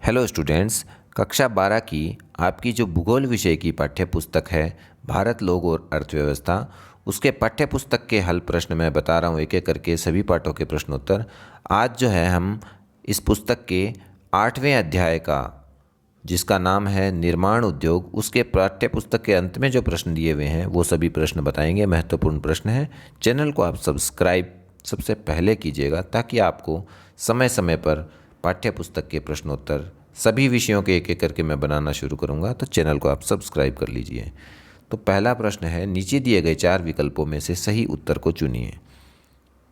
Hello students, कक्षा 12 की आपकी जो भूगोल विषय की पाठ्य पुस्तक है भारत, लोग और अर्थव्यवस्था, उसके पाठ्य पुस्तक के हल प्रश्न मैं बता रहा हूँ एक एक करके सभी पाठों के प्रश्नोत्तर। आज जो है हम इस पुस्तक के 8वें अध्याय का, जिसका नाम है निर्माण उद्योग, उसके पाठ्य पुस्तक के अंत में जो प्रश्न दिए हुए हैं वो सभी प्रश्न बताएंगे। महत्वपूर्ण प्रश्न हैं। चैनल को आप सब्सक्राइब सबसे पहले कीजिएगा ताकि आपको समय समय पर पाठ्य पुस्तक के प्रश्नोत्तर सभी विषयों के एक एक करके मैं बनाना शुरू करूंगा, तो चैनल को आप सब्सक्राइब कर लीजिए। तो पहला प्रश्न है, नीचे दिए गए 4 विकल्पों में से सही उत्तर को चुनिए।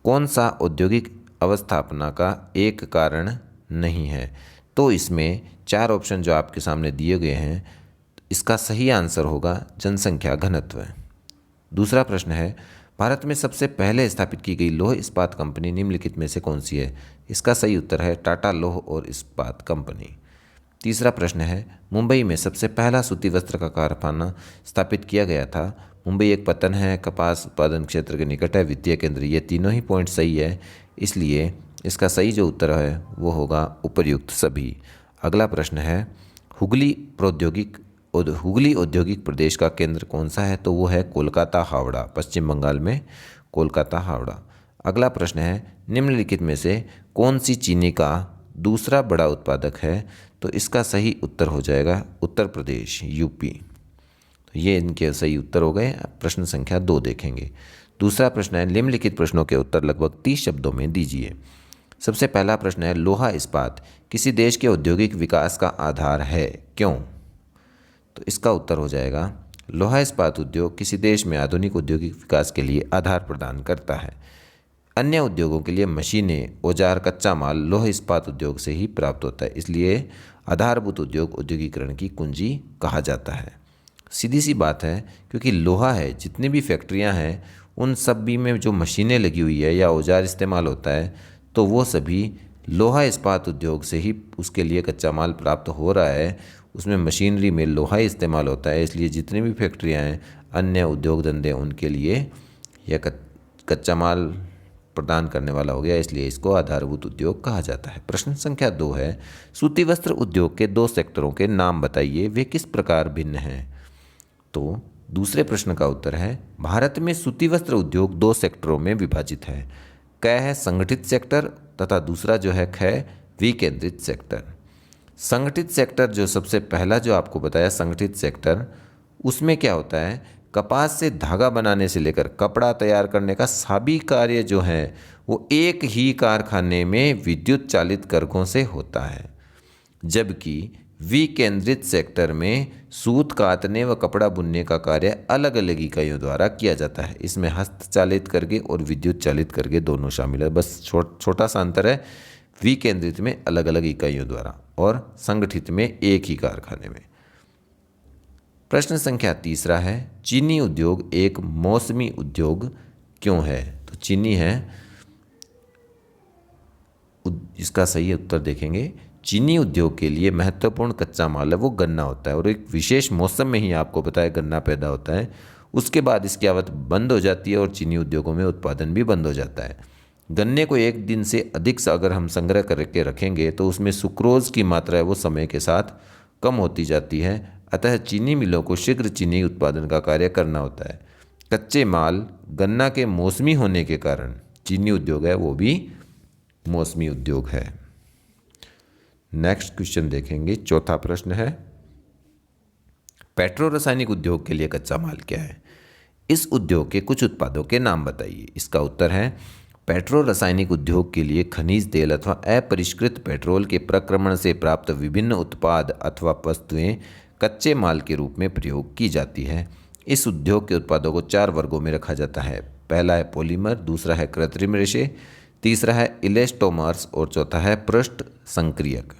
कौन सा औद्योगिक अवस्थापना का एक कारण नहीं है? तो इसमें 4 ऑप्शन जो आपके सामने दिए गए हैं, इसका सही आंसर होगा जनसंख्या घनत्व। दूसरा प्रश्न है, भारत में सबसे पहले स्थापित की गई लौह इस्पात कंपनी निम्नलिखित में से कौन सी है? इसका सही उत्तर है टाटा लौह और इस्पात कंपनी। तीसरा प्रश्न है, मुंबई में सबसे पहला सूती वस्त्र का कारखाना स्थापित किया गया था। मुंबई एक पत्तन है, कपास उत्पादन क्षेत्र के निकट है, वित्तीय केंद्र। ये तीनों ही पॉइंट सही है, इसलिए इसका सही जो उत्तर है वो होगा उपर्युक्त सभी। अगला प्रश्न है, हुगली औद्योगिक प्रदेश का केंद्र कौन सा है? तो वो है कोलकाता हावड़ा, पश्चिम बंगाल में कोलकाता हावड़ा। अगला प्रश्न है, निम्नलिखित में से कौन सी चीनी का दूसरा बड़ा उत्पादक है? तो इसका सही उत्तर हो जाएगा उत्तर प्रदेश, यूपी। तो ये इनके सही उत्तर हो गए। प्रश्न संख्या 2 देखेंगे। दूसरा प्रश्न है, निम्नलिखित प्रश्नों के उत्तर लगभग 30 शब्दों में दीजिए। सबसे पहला प्रश्न है, लोहा इस्पात किसी देश के औद्योगिक विकास का आधार है, क्यों? तो इसका उत्तर हो जाएगा, लोहा इस्पात उद्योग किसी देश में आधुनिक औद्योगिक विकास के लिए आधार प्रदान करता है। अन्य उद्योगों के लिए मशीनें, औजार, कच्चा माल लोह इस्पात उद्योग से ही प्राप्त होता है, इसलिए आधारभूत उद्योग औद्योगिकरण की कुंजी कहा जाता है। सीधी सी बात है, क्योंकि लोहा है, जितनी भी फैक्ट्रियां हैं उन सभी में जो मशीनें लगी हुई है या औजार इस्तेमाल होता है, तो वो सभी लोहा इस्पात उद्योग से ही उसके लिए कच्चा माल प्राप्त हो रहा है। उसमें मशीनरी में लोहा ही इस्तेमाल होता है, इसलिए जितनी भी फैक्ट्रियां हैं, अन्य उद्योग धंधे, उनके लिए यह कच्चा माल प्रदान करने वाला हो गया, इसलिए इसको आधारभूत उद्योग कहा जाता है। प्रश्न संख्या 2 है, सूती वस्त्र उद्योग के 2 सेक्टरों के नाम बताइए, वे किस प्रकार भिन्न हैं? तो दूसरे प्रश्न का उत्तर है, भारत में सूती वस्त्र उद्योग 2 सेक्टरों में विभाजित है। क है संगठित सेक्टर तथा दूसरा जो है ख विकेंद्रित सेक्टर। संगठित सेक्टर जो सबसे पहला जो आपको बताया संगठित सेक्टर, उसमें क्या होता है, कपास से धागा बनाने से लेकर कपड़ा तैयार करने का सभी कार्य जो है वो एक ही कारखाने में विद्युत चालित करघों से होता है। जबकि विकेंद्रित सेक्टर में सूत कातने व कपड़ा बुनने का कार्य अलग अलग इकाइयों द्वारा किया जाता है। इसमें हस्तचालित करके और विद्युत चालित करके दोनों शामिल है। बस छोटा सा अंतर है, विकेंद्रित में अलग अलग इकाइयों द्वारा और संगठित में एक ही कारखाने में। प्रश्न संख्या 3 है, चीनी उद्योग एक मौसमी उद्योग क्यों है? तो चीनी है, इसका सही उत्तर देखेंगे, चीनी उद्योग के लिए महत्वपूर्ण कच्चा माल है वो गन्ना होता है, और एक विशेष मौसम में ही आपको बताया गन्ना पैदा होता है। उसके बाद इसकी आवत बंद हो जाती है और चीनी उद्योगों में उत्पादन भी बंद हो जाता है। गन्ने को एक दिन से अधिक से अगर हम संग्रह करके रखेंगे तो उसमें सुक्रोज की मात्रा है वो समय के साथ कम होती जाती है। अतः चीनी मिलों को शीघ्र चीनी उत्पादन का कार्य करना होता है। कच्चे माल गन्ना के मौसमी होने के कारण चीनी उद्योग है वो भी मौसमी उद्योग है। नेक्स्ट क्वेश्चन देखेंगे। चौथा प्रश्न है, पेट्रो रासायनिक उद्योग के लिए कच्चा माल क्या है? इस उद्योग के कुछ उत्पादों के नाम बताइए। इसका उत्तर है, पेट्रो रासायनिक उद्योग के लिए खनिज तेल अथवा अपरिष्कृत पेट्रोल के प्रक्रमण से प्राप्त विभिन्न उत्पाद अथवा वस्तुएं कच्चे माल के रूप में प्रयोग की जाती है। इस उद्योग के उत्पादों को 4 वर्गों में रखा जाता है। पहला है पॉलीमर, दूसरा है कृत्रिम रेशे, तीसरा है इलेस्टोमर्स और चौथा है पृष्ठ संक्रियक।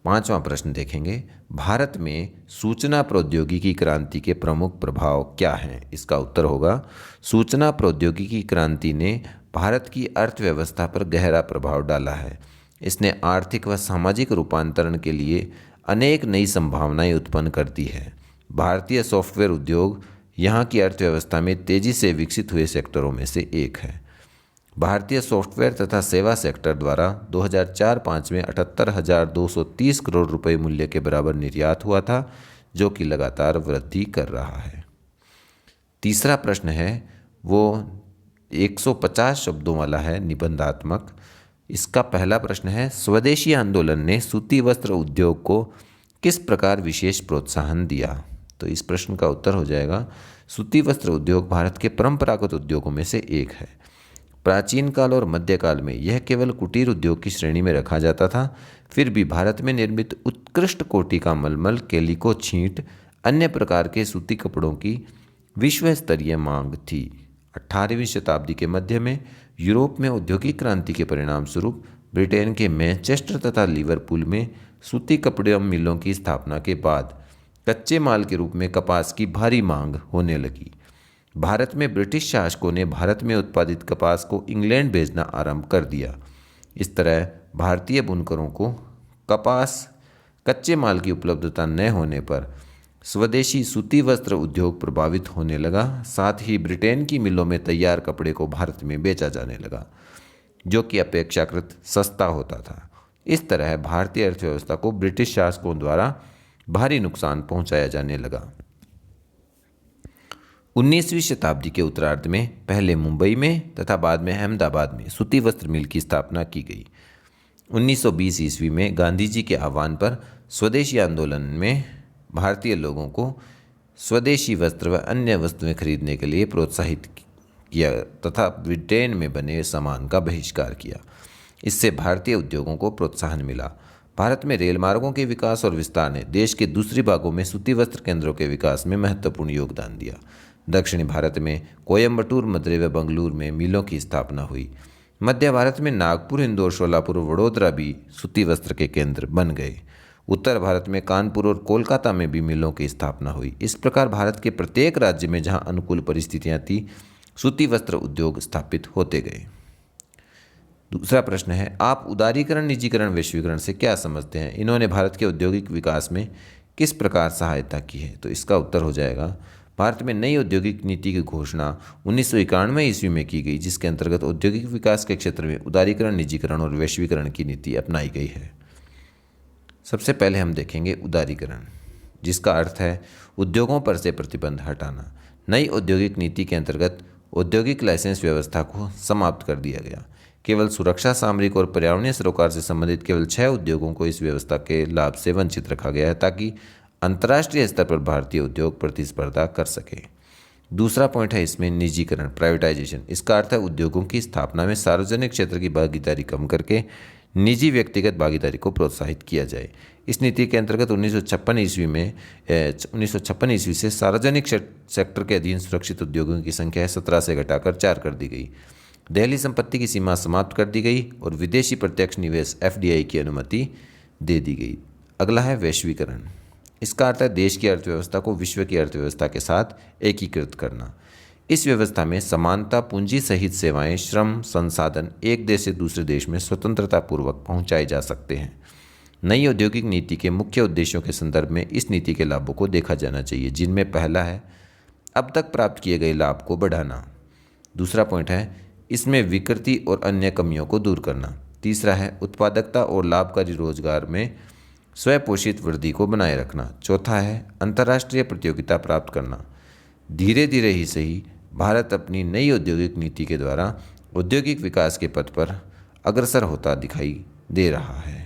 5वां प्रश्न देखेंगे, भारत में सूचना प्रौद्योगिकी क्रांति के प्रमुख प्रभाव क्या हैं? इसका उत्तर होगा, सूचना प्रौद्योगिकी क्रांति ने भारत की अर्थव्यवस्था पर गहरा प्रभाव डाला है। इसने आर्थिक व सामाजिक रूपांतरण के लिए अनेक नई संभावनाएं उत्पन्न कर दी है। भारतीय सॉफ्टवेयर उद्योग यहाँ की अर्थव्यवस्था में तेजी से विकसित हुए सेक्टरों में से एक है। भारतीय सॉफ्टवेयर तथा सेवा सेक्टर द्वारा 2004-05 में 78,230 करोड़ रुपए मूल्य के बराबर निर्यात हुआ था, जो कि लगातार वृद्धि कर रहा है। तीसरा प्रश्न है वो 150 शब्दों वाला है, निबंधात्मक। इसका पहला प्रश्न है, स्वदेशी आंदोलन ने सूती वस्त्र उद्योग को किस प्रकार विशेष प्रोत्साहन दिया? तो इस प्रश्न का उत्तर हो जाएगा, सूती वस्त्र उद्योग भारत के परंपरागत उद्योगों में से एक है। प्राचीन काल और मध्यकाल में यह केवल कुटीर उद्योग की श्रेणी में रखा जाता था। फिर भी भारत में निर्मित उत्कृष्ट कोटि का मलमल, कैलिको, छींट, अन्य प्रकार के सूती कपड़ों की विश्व स्तरीय मांग थी। 18वीं शताब्दी के मध्य में यूरोप में औद्योगिक क्रांति के परिणाम स्वरूप ब्रिटेन के मैनचेस्टर तथा लिवरपूल में सूती कपड़े मिलों की स्थापना के बाद कच्चे माल के रूप में कपास की भारी मांग होने लगी। भारत में ब्रिटिश शासकों ने भारत में उत्पादित कपास को इंग्लैंड भेजना आरंभ कर दिया। इस तरह भारतीय बुनकरों को कपास कच्चे माल की उपलब्धता न होने पर स्वदेशी सूती वस्त्र उद्योग प्रभावित होने लगा। साथ ही ब्रिटेन की मिलों में तैयार कपड़े को भारत में बेचा जाने लगा, जो कि अपेक्षाकृत सस्ता होता था। इस तरह भारतीय अर्थव्यवस्था को ब्रिटिश शासकों द्वारा भारी नुकसान पहुंचाया जाने लगा। 19वीं शताब्दी के उत्तरार्ध में पहले मुंबई में तथा बाद में अहमदाबाद में सूती वस्त्र मिल की स्थापना की गई। 1920 ईस्वी में गांधी जी के आह्वान पर स्वदेशी आंदोलन में भारतीय लोगों को स्वदेशी वस्त्र व अन्य वस्तुएं खरीदने के लिए प्रोत्साहित किया तथा ब्रिटेन में बने सामान का बहिष्कार किया। इससे भारतीय उद्योगों को प्रोत्साहन मिला। भारत में रेल मार्गों के विकास और विस्तार ने देश के दूसरी भागों में सूती वस्त्र केंद्रों के विकास में महत्वपूर्ण योगदान दिया। दक्षिणी भारत में कोयम्बटूर, मद्रे व बंगलुरु में मिलों की स्थापना हुई। मध्य भारत में नागपुर, इंदौर, शोलापुर, वडोदरा भी सूती वस्त्र के केंद्र बन गए। उत्तर भारत में कानपुर और कोलकाता में भी मिलों की स्थापना हुई। इस प्रकार भारत के प्रत्येक राज्य में जहां अनुकूल परिस्थितियां थी, सूती वस्त्र उद्योग स्थापित होते गए। दूसरा प्रश्न है, आप उदारीकरण, निजीकरण, वैश्वीकरण से क्या समझते हैं? इन्होंने भारत के औद्योगिक विकास में किस प्रकार सहायता की है? तो इसका उत्तर हो जाएगा, भारत में नई औद्योगिक नीति की घोषणा 1991 ईस्वी में की गई, जिसके अंतर्गत औद्योगिक विकास के क्षेत्र में उदारीकरण, निजीकरण और वैश्वीकरण की नीति अपनाई गई है। सबसे पहले हम देखेंगे उदारीकरण, जिसका अर्थ है उद्योगों पर से प्रतिबंध हटाना। नई औद्योगिक नीति के अंतर्गत औद्योगिक लाइसेंस व्यवस्था को समाप्त कर दिया गया। केवल सुरक्षा, सामरिक और पर्यावरणीय सरोकार से संबंधित केवल 6 उद्योगों को इस व्यवस्था के लाभ से वंचित रखा गया है, ताकि अंतर्राष्ट्रीय स्तर पर भारतीय उद्योग प्रतिस्पर्धा कर सके। दूसरा पॉइंट है इसमें निजीकरण, प्राइवेटाइजेशन। इसका अर्थ है उद्योगों की स्थापना में सार्वजनिक क्षेत्र की भागीदारी कम करके निजी व्यक्तिगत भागीदारी को प्रोत्साहित किया जाए। इस नीति के अंतर्गत 1956 ईस्वी से सार्वजनिक सेक्टर के अधीन सुरक्षित उद्योगों की संख्या 17 से घटाकर 4 कर दी गई। दहली संपत्ति की सीमा समाप्त कर दी गई और विदेशी प्रत्यक्ष निवेश FDI की अनुमति दे दी गई। अगला है वैश्वीकरण। इसका अर्थ है देश की अर्थव्यवस्था को विश्व की अर्थव्यवस्था के साथ एकीकृत करना। इस व्यवस्था में समानता, पूंजी सहित सेवाएं, श्रम, संसाधन एक देश से दूसरे देश में स्वतंत्रता पूर्वक पहुंचाए जा सकते हैं। नई औद्योगिक नीति के मुख्य उद्देश्यों के संदर्भ में इस नीति के लाभों को देखा जाना चाहिए, जिनमें पहला है अब तक प्राप्त किए गए लाभ को बढ़ाना। दूसरा पॉइंट है इसमें विकृति और अन्य कमियों को दूर करना। तीसरा है उत्पादकता और लाभकारी रोजगार में स्वपोषित वृद्धि को बनाए रखना। चौथा है अंतर्राष्ट्रीय प्रतियोगिता प्राप्त करना। धीरे धीरे ही सही भारत अपनी नई औद्योगिक नीति के द्वारा औद्योगिक विकास के पथ पर अग्रसर होता दिखाई दे रहा है।